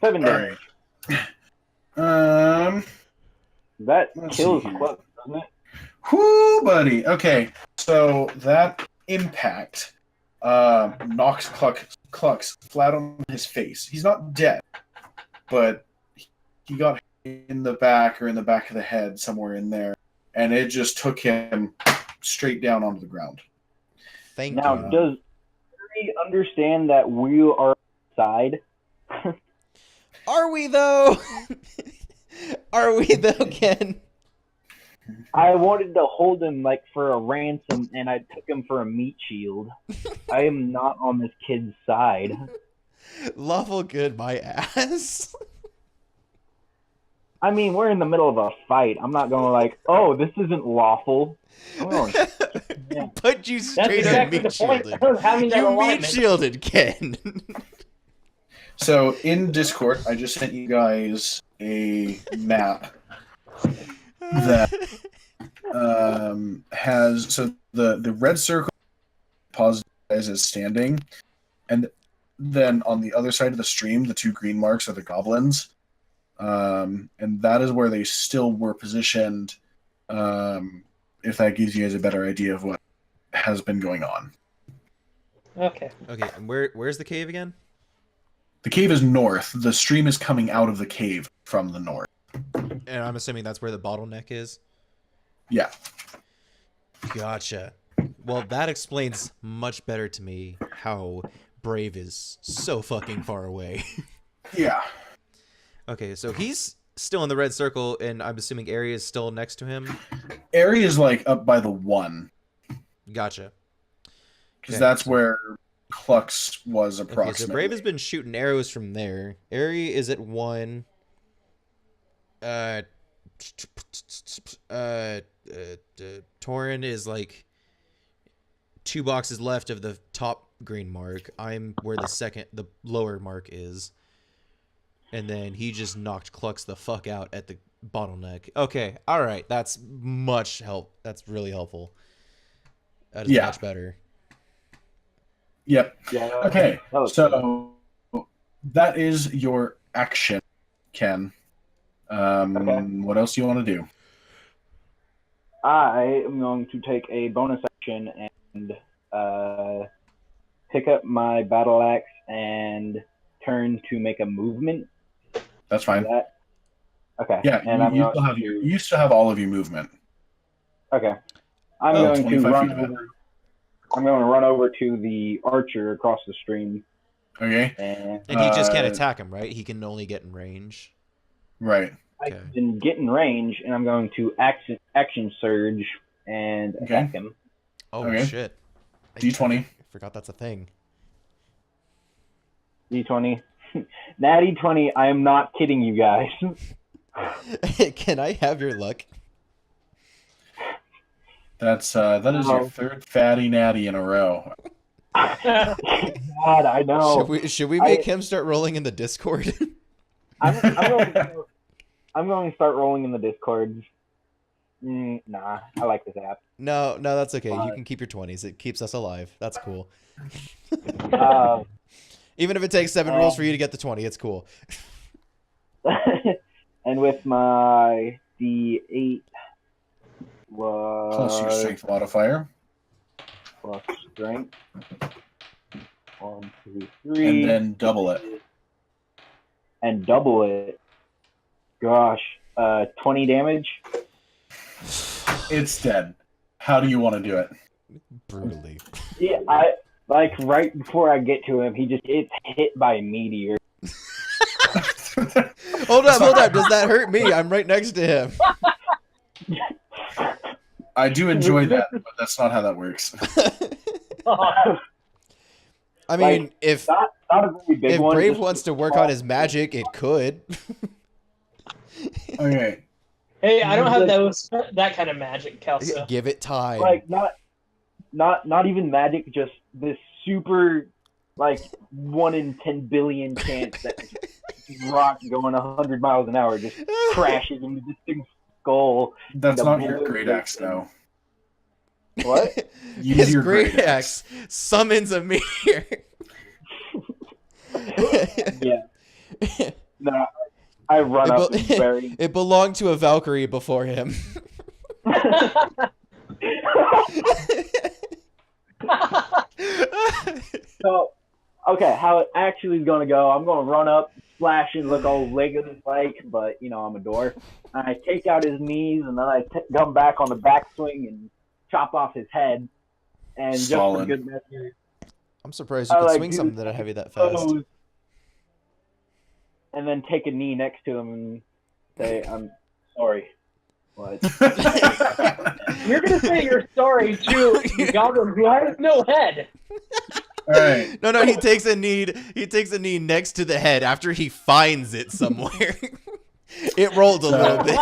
7 All damage. right. That Let's kills see here. Cluck, doesn't it? Whoo, buddy. Okay, so that impact knocks Clucks flat on his face. He's not dead, but he got in the back or in the back of the head, somewhere in there, and it just took him straight down onto the ground. Thank Now, you. does he understand that we are outside? Are we though? Are we though, Ken? I wanted to hold him like for a ransom, and I took him for a meat shield. I am not on this kid's side. Lawful good, my ass. I mean, we're in the middle of a fight. I'm not going like, oh, this isn't lawful. I'm going, yeah. Put you That's straight exactly up the meat point shielded. of having that You meat alignment. shielded, Ken. So in Discord, I just sent you guys a map that has the red circle positive as standing, and then on the other side of the stream, the 2 green marks are the goblins, and that is where they still were positioned. If that gives you guys a better idea of what has been going on. Okay. Okay, and where's the cave again? The cave is north. The stream is coming out of the cave from the north. And I'm assuming that's where the bottleneck is? Yeah. Gotcha. Well, that explains much better to me how Brave is so fucking far away. Yeah. Okay, so he's still in the red circle, and I'm assuming Area is still next to him? Area is like up by the 1. Gotcha. Because Okay, that's so- where Clux was Okay, approximately. so Brave has been shooting arrows from there. Area is at 1. Torin is like 2 boxes left of the top green mark. I'm where the lower mark is. And then he just knocked Clux the fuck out at the bottleneck. Okay, alright, that's much help. That's really helpful. That is much better. Yep. Yeah. Okay, That was so that is your action, Ken. Okay. What else do you want to do? I am going to take a bonus action and pick up my battle axe and turn to make a movement. That's fine. That? Okay. Yeah, and I'm you still have all of your movement. Okay. I'm Oh, going to 25 run feet of it. over. I'm going to run over to the archer across the stream, Okay. and And he just can't attack him, right? He can only get in range. Right. I Okay. can get in range, and I'm going to action surge and attack him. Oh, Okay. shit. D20. I forgot that's a thing. D20. Natty 20. I am not kidding you guys. Can I have your luck? That is your Oh. 3rd fatty natty in a row. God, I know. Should we make him start rolling in the Discord? I'm going to start rolling in the Discord. Nah, I like this app. No, that's okay. You can keep your 20s. It keeps us alive. That's cool. Even if it takes 7 rolls for you to get the 20, it's cool. And with my D8 was Plus your strength modifier. plus strength. 1, 2, 3. And then double it. And double it. Gosh, 20 damage. It's dead. How do you want to do it? Brutally. Yeah, I like right before I get to him, he just gets hit by a meteor. Hold up. Does that hurt me? I'm right next to him. I do enjoy that, but that's not how that works. I mean, Like, if not a very big if one. Brave just- wants to work on his magic, it could. Okay. Hey, I don't have that kind of magic, Kelso. Give it time. like not even magic, just this super like 1 in 10 billion chance that this rock going 100 miles an hour just crashes into this thing's skull. That's The not your bullet great axe, though. What? Use His your great axe summons a meteor. Yeah. No, I run up and bury. It belonged to a Valkyrie before him. So, okay, how it actually is gonna go? I'm gonna run up, splash, and look all Legolas like, but you know I'm a door. I take out his knees, and then I come back on the backswing and chop off his head. And just for Solid. good measure, I'm surprised you could swing something that heavy that fast. And then take a knee next to him and say, "I'm sorry." What? You're gonna say you're sorry to the goblin who has no head. All right. No, he takes a knee. He takes a knee next to the head after he finds it somewhere. It rolled a little bit.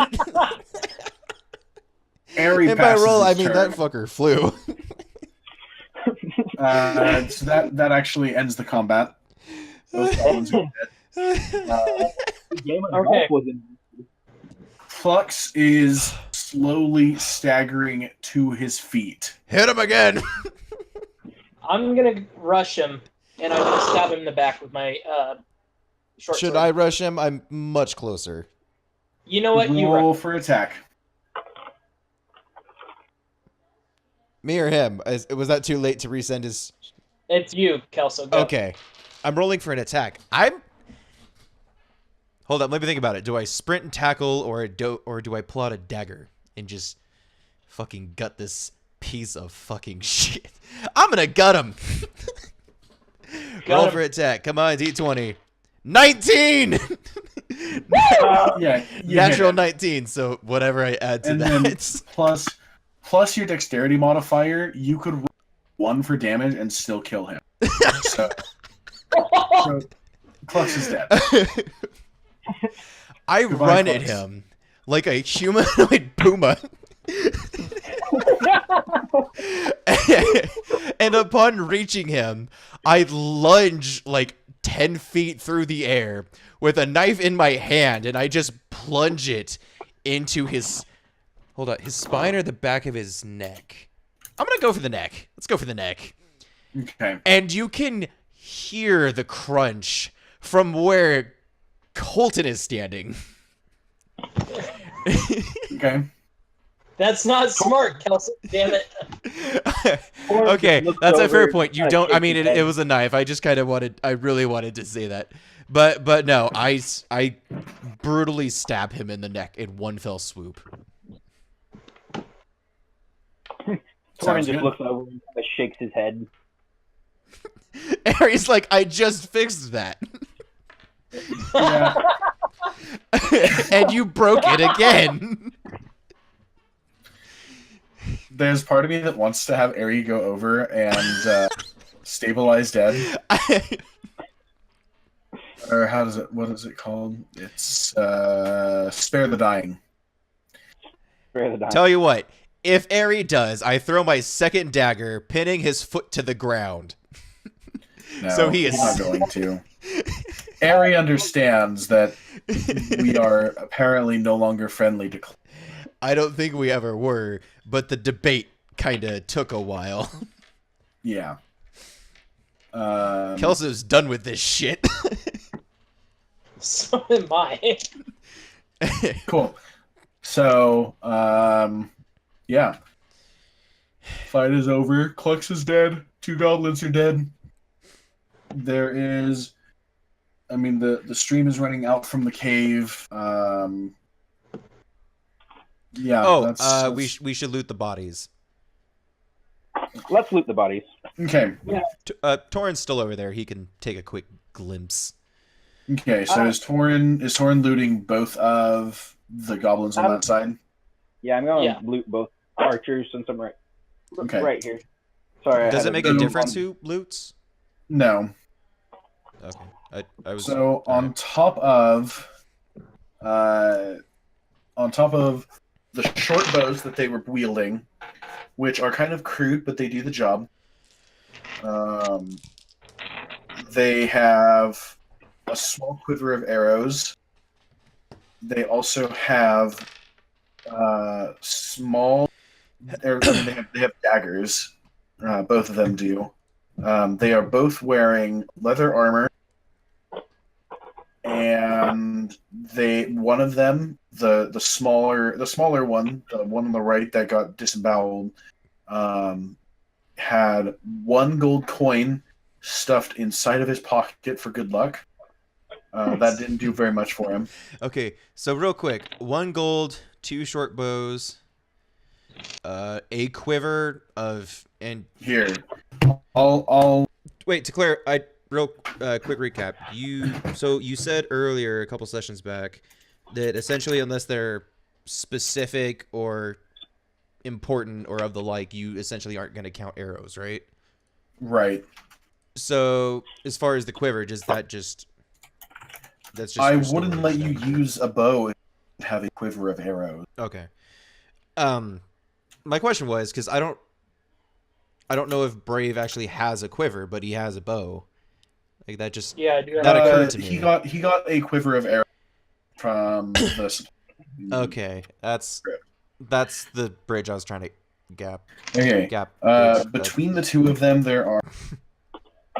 And by roll, I mean that fucker flew. So that actually ends the combat. Both goblins are dead. Okay. Flux is slowly staggering to his feet. Hit him again. I'm gonna rush him, and I'm gonna stab him in the back with my short Should sword. I rush him? I'm much closer. You know what? You Roll rush. for attack. Me or him? Was that too late to resend his? It's you, Kelso. Go. Okay, I'm rolling for an attack. Hold up, let me think about it. Do I sprint and tackle, or do I pull out a dagger and just fucking gut this piece of fucking shit? I'm gonna gut him. Roll for attack. Come on, D20. 19. Yeah, Natural 19. So whatever I add to and that. then plus your dexterity modifier, you could roll 1 for damage and still kill him. so Flux is dead. I Goodbye, run at Flux. him like a humanoid puma. And upon reaching him, I lunge like 10 feet through the air with a knife in my hand, and I just plunge it into his... Hold on, his spine or the back of his neck? I'm gonna go for the neck. Let's go for the neck. Okay. And you can hear the crunch from where Colton is standing. Okay. That's not smart, Kelso. Damn it. Okay, that's a fair point. You kinda don't. I shake mean, his it head. was a knife. I just kind of wanted. I really wanted to say that, but no. I brutally stab him in the neck in one fell swoop. Torin Sounds just good. looks over and kind of shakes his head. Harry's like, I just fixed that, Yeah. and you broke it again. There's part of me that wants to have Ari go over and stabilize dead. Or what is it called? It's spare the dying. Spare the dying. Tell you what, if Ari does, I throw my second dagger, pinning his foot to the ground. No, So he is- he's not going to. Ari understands that we are apparently no longer friendly to. I don't think we ever were, but the debate kind of took a while. Yeah. Kelso's done with this shit. So am I. Cool. So, yeah. Fight is over. Clux is dead. 2 goblins are dead. There is, I mean, the stream is running out from the cave. Yeah. Oh, we should loot the bodies. Let's loot the bodies. Okay. Torin's still over there. He can take a quick glimpse. Okay. So is Torin looting both of the goblins on that side? Yeah, I'm gonna Yeah. loot both archers since I'm Okay. right here. Sorry. Does it make a move difference on. who loots? No. Okay. I was So on top of the short bows that they were wielding, which are kind of crude, but they do the job. They have a small quiver of arrows. They also have small. They have daggers. Both of them do. They are both wearing leather armor and one of them, the smaller one, the one on the right that got disemboweled, had 1 gold coin stuffed inside of his pocket for good luck. That didn't do very much for him. Okay, so real quick, 1 gold, 2 short bows, a quiver of and Here, I'll wait to clear. Real quick recap. You said earlier a couple sessions back that essentially unless they're specific or important or of the like, you essentially aren't going to count arrows, right? right. So as far as the quiver, that's just I for wouldn't storage let you then. use a bow and have a quiver of arrows. Okay. My question was because I don't know if Brave actually has a quiver, but he has a bow. Like that just Yeah, I do. that occurred to me. He got a quiver of arrows from the. Okay, that's the bridge I was trying to gap. Okay. Bridge, Between the two of them, there are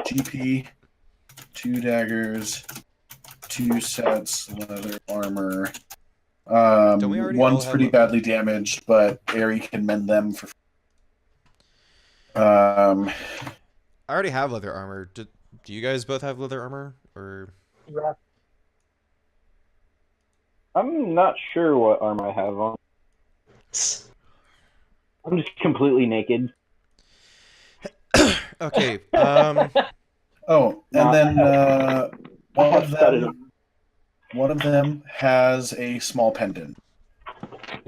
GP, 2 daggers, 2 sets, leather armor. Don't we already all One's have pretty badly damaged, but Ari can mend them for. I already have leather armor. Do you guys both have leather armor or? Yeah. I'm not sure what armor I have on. I'm just completely naked. Okay. Oh, and then I have studded. one of them has a small pendant.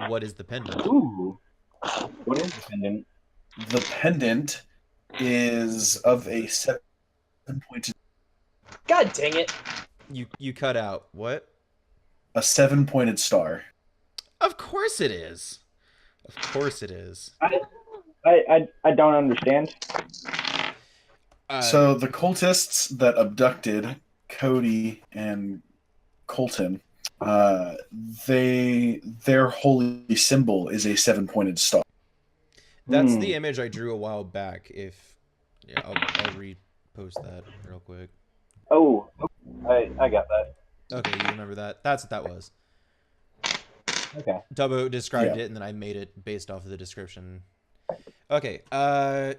What is the pendant? Ooh. What is the pendant? The pendant is of a 7-pointed. God dang it! You cut out. What? A 7-pointed star. Of course it is. Of course it is. I don't understand. So the cultists that abducted Cody and Colton, their holy symbol is a 7-pointed star. That's the image I drew a while back. I'll repost that real quick. Oh, I got that. Okay, you remember that? That's what that was. Okay. Dubbo described Yeah. it, and then I made it based off of the description. Okay. But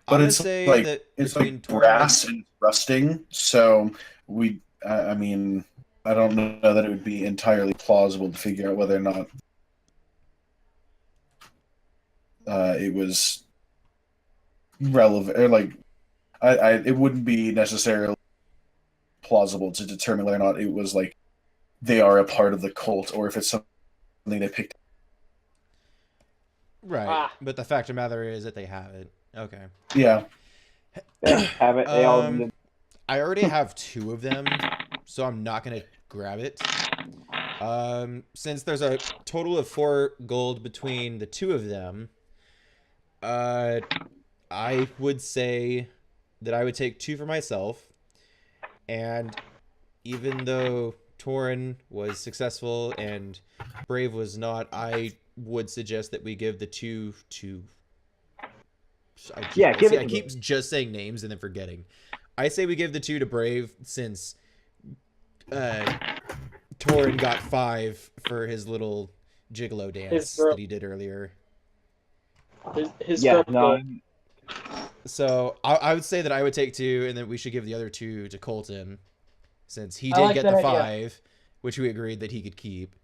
I'm it's gonna say like that it's between like brass and rusting, so I mean, I don't know that it would be entirely plausible to figure out whether or not it was relevant, or like, it wouldn't be necessarily plausible to determine whether or not it was like they are a part of the cult, or if it's something they picked. Right. But the fact of the matter is that they have it. Okay. Yeah. They have it. They all did. I already have 2 of them, so I'm not gonna grab it. Since there's a total of 4 gold between the 2 of them, I would say that I would take 2 for myself, and even though Torin was successful and Brave was not, I would suggest that we give the 2 to. I keep just saying names and then forgetting. I say we give the 2 to Brave since Torin got 5 for his little gigolo dance that he did earlier. His Yeah, no. So I would say that I would take 2, and then we should give the other 2 to Colton, since he did get the 5, which we agreed that he could keep.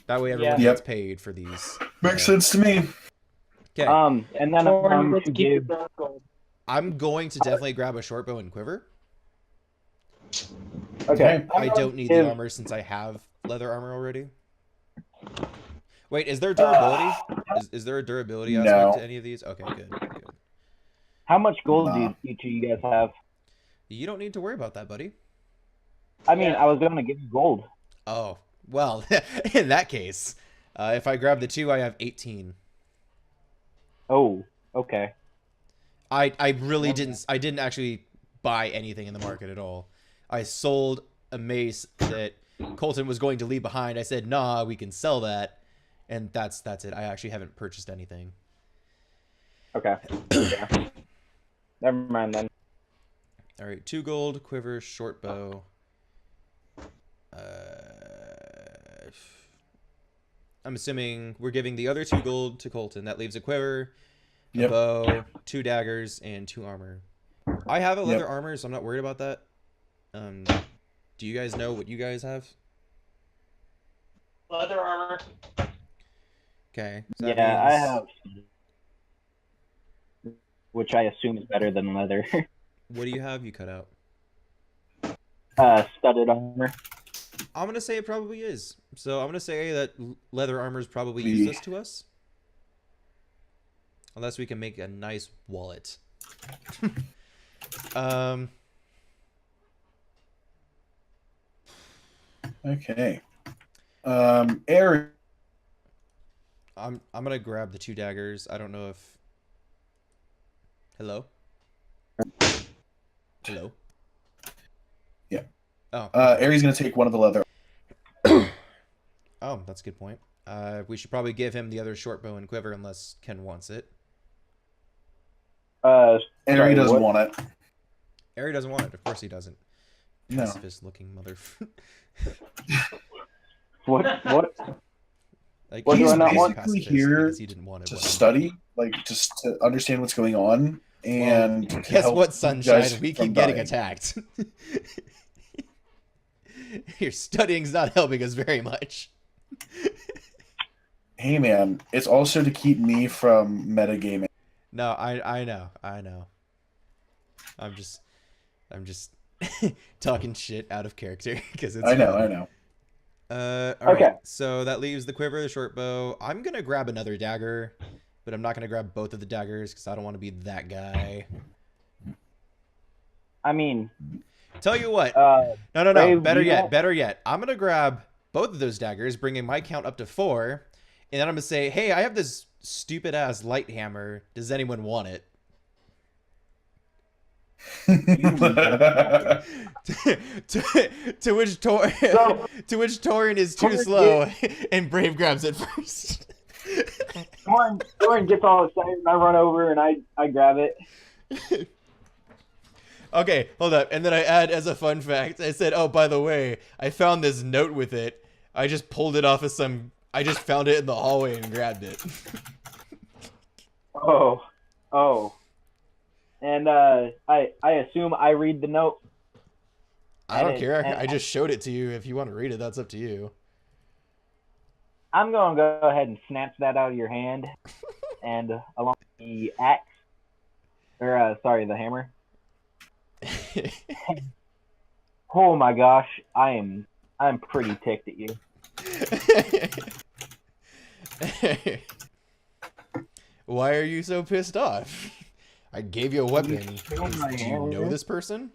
That way everyone gets paid for these. Makes sense to me. Okay. And then I'm going to definitely grab a short bow and quiver. Okay. I don't need the armor since I have leather armor already. Wait, is there durability? Is there a durability aspect to any of these? Okay, good. How much gold do you guys have? You don't need to worry about that, buddy. I mean, I was going to give you gold. Oh, well, in that case, if I grab the 2, I have 18. Oh, okay. I really didn't actually buy anything in the market at all. I sold a mace that Colton was going to leave behind. I said, nah, we can sell that. And that's it. I actually haven't purchased anything. Okay. Yeah. Never mind then. All right, 2 gold, quiver, short bow. I'm assuming we're giving the other 2 gold to Colton. That leaves a quiver, a Yep. bow, 2 daggers, and 2 armor. I have a leather Yep. armor, so I'm not worried about that. Do you guys know what you guys have? Leather armor. Okay. So that Yeah, I means- have, which I assume is better than leather. What do you have? You cut out. Studded armor. I'm gonna say it probably is. So I'm gonna say that leather armor is probably Yeah. useless to us, unless we can make a nice wallet. Okay. Aries. I'm gonna grab the 2 daggers. I don't know if. Hello. Hello. Yeah. Oh. Aries gonna take one of the leather. Oh, that's a good point. We should probably give him the other short bow and quiver unless Ken wants it. Aries Sorry, doesn't what? want it. Ari doesn't want it. Of course he doesn't. No. Pacifist-looking mother. What? Like, What do he's I not want? pacifist Here because he didn't want it. To wasn't he? study, like just to understand what's going on, and to Guess help what, you Sunshine? guys We from keep getting dying. attacked. Your studying's not helping us very much. Hey man, it's also to keep me from metagaming. No, I know. I'm just talking shit out of character because it's I know. funny. All Okay. right, so that leaves the quiver, the short bow. I'm gonna grab another dagger, but I'm not gonna grab both of the daggers because I don't want to be that guy. I mean, Tell you what, uh, no. Brave, Better you yet, don't- better yet. I'm gonna grab both of those daggers, bringing my count up to 4, and then I'm gonna say, "Hey, I have this stupid ass light hammer. Does anyone want it?" to which to which Torin is too Torin slow, and Brave grabs it first. Lauren gets all excited, and I run over and I grab it. Okay, hold up. And then I add as a fun fact, I said, "Oh, by the way, I found this note with it. I just pulled it off of some. I just found it in the hallway and grabbed it." Oh, and I assume I read the note. I don't And care. and I just showed it to you. If you want to read it, that's up to you. I'm gonna go ahead and snatch that out of your hand, and along with the axe, or sorry, the hammer. Oh my gosh, I'm pretty ticked at you. Why are you so pissed off? I gave you a weapon. killed my Do you know hammer. this person?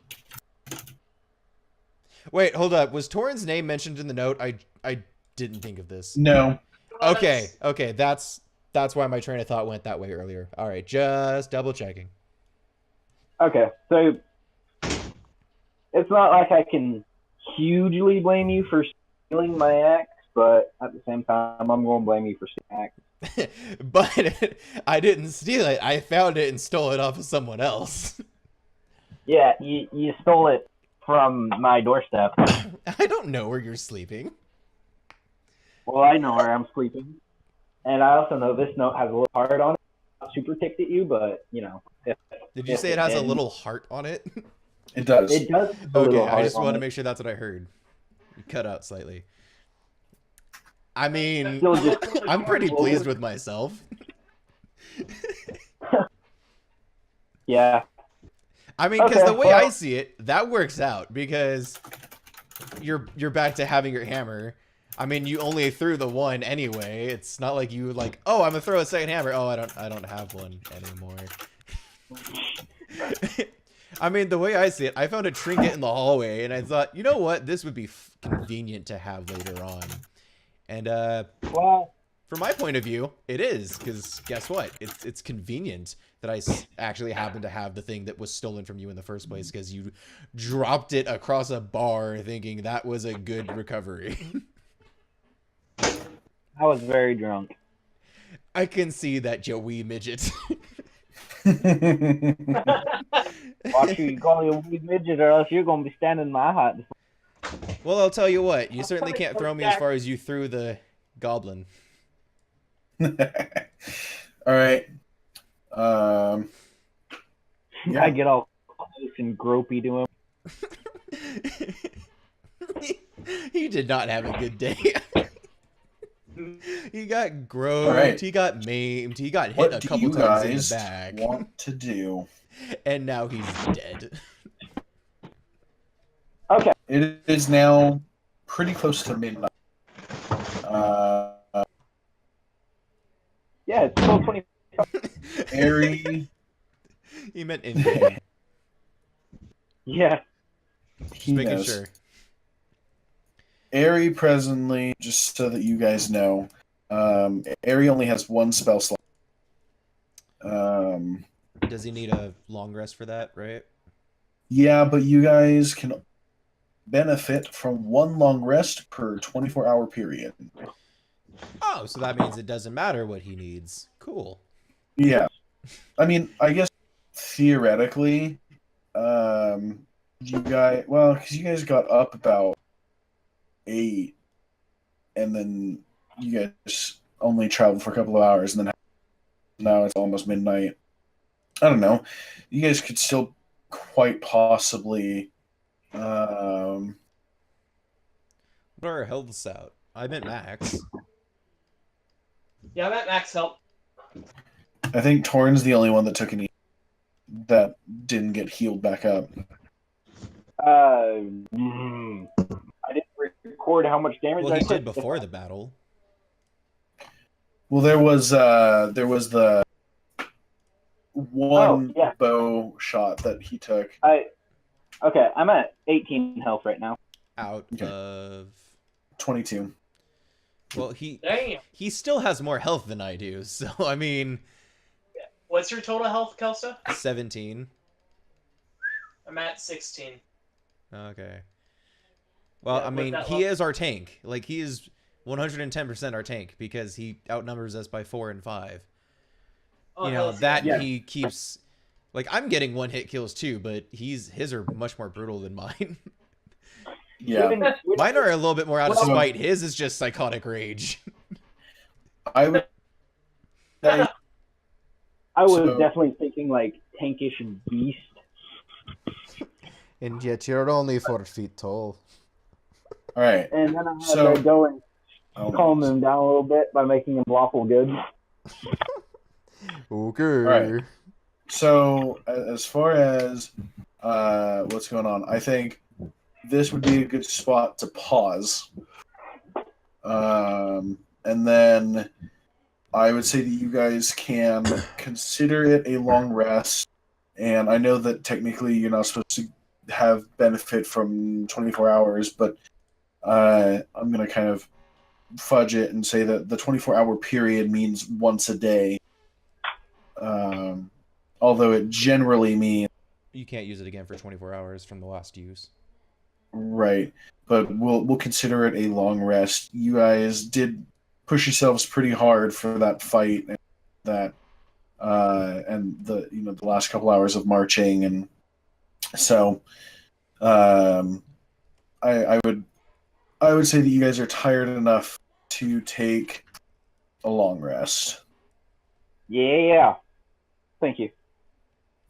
Wait, hold up. Was Torin's name mentioned in the note? I didn't think of this. No. Okay, that's why my train of thought went that way earlier. All right, just double checking. Okay, so it's not like I can hugely blame you for stealing my axe, but at the same time, I'm going to blame you for stealing axe. But I didn't steal it. I found it and stole it off of someone else. Yeah, you stole it from my doorstep. I don't know where you're sleeping. Well, I know where I'm sleeping, and I also know this note has a little heart on it. I'm not super ticked at you, but you know, Did you If say it it has a didn't- little heart on it? It does. it does. Have a Okay, little I heart just on want to it. make sure that's what I heard. You cut out slightly. I mean, Still just I'm pretty pleased with myself. yeah. I mean, because Okay, the way well- I see it, that works out because you're back to having your hammer. I mean, you only threw the one anyway. It's not like you like, oh, I'm gonna throw a second hammer. Oh, I don't have one anymore. I mean, the way I see it, I found a trinket in the hallway, and I thought, you know what, this would be convenient to have later on. And Well, from my point of view, it is, because guess what? It's convenient that I actually happen to have the thing that was stolen from you in the first place, because you dropped it across a bar thinking that was a good recovery. I was very drunk. I can see that, Joey midget. Watch you call you a wee midget, or else you're gonna be standing in my hot. Well, I'll tell you what. You certainly Somebody can't throw me as far as you threw the goblin. All right. Um, Yeah. I get all close and gropey to him. He did not have a good day. He got groped, right. he got maimed, he got hit What a do couple you times in the guys back, want to do? and now he's dead. Okay. It is now pretty close to midnight. Uh, Yeah, it's 12:20. Airy, He meant in game. Yeah. Just he making knows. sure. Airy presently, just so that you guys know, Airy only has one spell slot. Does he need a long rest for that, right? Yeah, but you guys can benefit from one long rest per 24-hour period. Oh, so that means it doesn't matter what he needs. Cool. Yeah. I mean, I guess theoretically, because you guys got up about 8, and then you guys only traveled for a couple of hours, and then now it's almost midnight. I don't know. You guys could still quite possibly. What are our healths out? I meant max. Yeah, I'm at max health. I think Torn's the only one that took that didn't get healed back up. I didn't record how much damage Well, I he took. did before the battle. Well, there was the one yeah. bow shot that he took. Okay, I'm at 18 health right now. Out Okay. of 22. Well, Damn. he still has more health than I do, so I mean, What's your total health, Kelsa? 17. I'm at 16. Okay. Well, Yeah, I with mean, that he level- is our tank. Like, he is 110% our tank because he outnumbers us by 4 and 5. Oh, You know, hell that yeah. he keeps... Like, I'm getting one-hit kills too, but his are much more brutal than mine. Yeah. Mine are a little bit more out of Well- spite. His is just psychotic rage. I would say I was So- definitely thinking like tankish beast. And yet you're only 4 feet tall. all right. And then I had So- to go and Oh, calm them down a little bit by making them lawful good. Okay. Right. So as far as what's going on, I think this would be a good spot to pause. And then I would say that you guys can consider it a long rest. And I know that technically you're not supposed to have benefit from 24 hours, but I'm going to kind of fudge it and say that the 24-hour period means once a day. Although it generally means You can't use it again for 24 hours from the last use. right, but we'll consider it a long rest. You guys did push yourselves pretty hard for that fight and that and the last couple hours of marching, and so I would say that you guys are tired enough to take a long rest, Yeah. Thank you.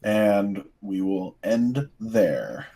and we will end there.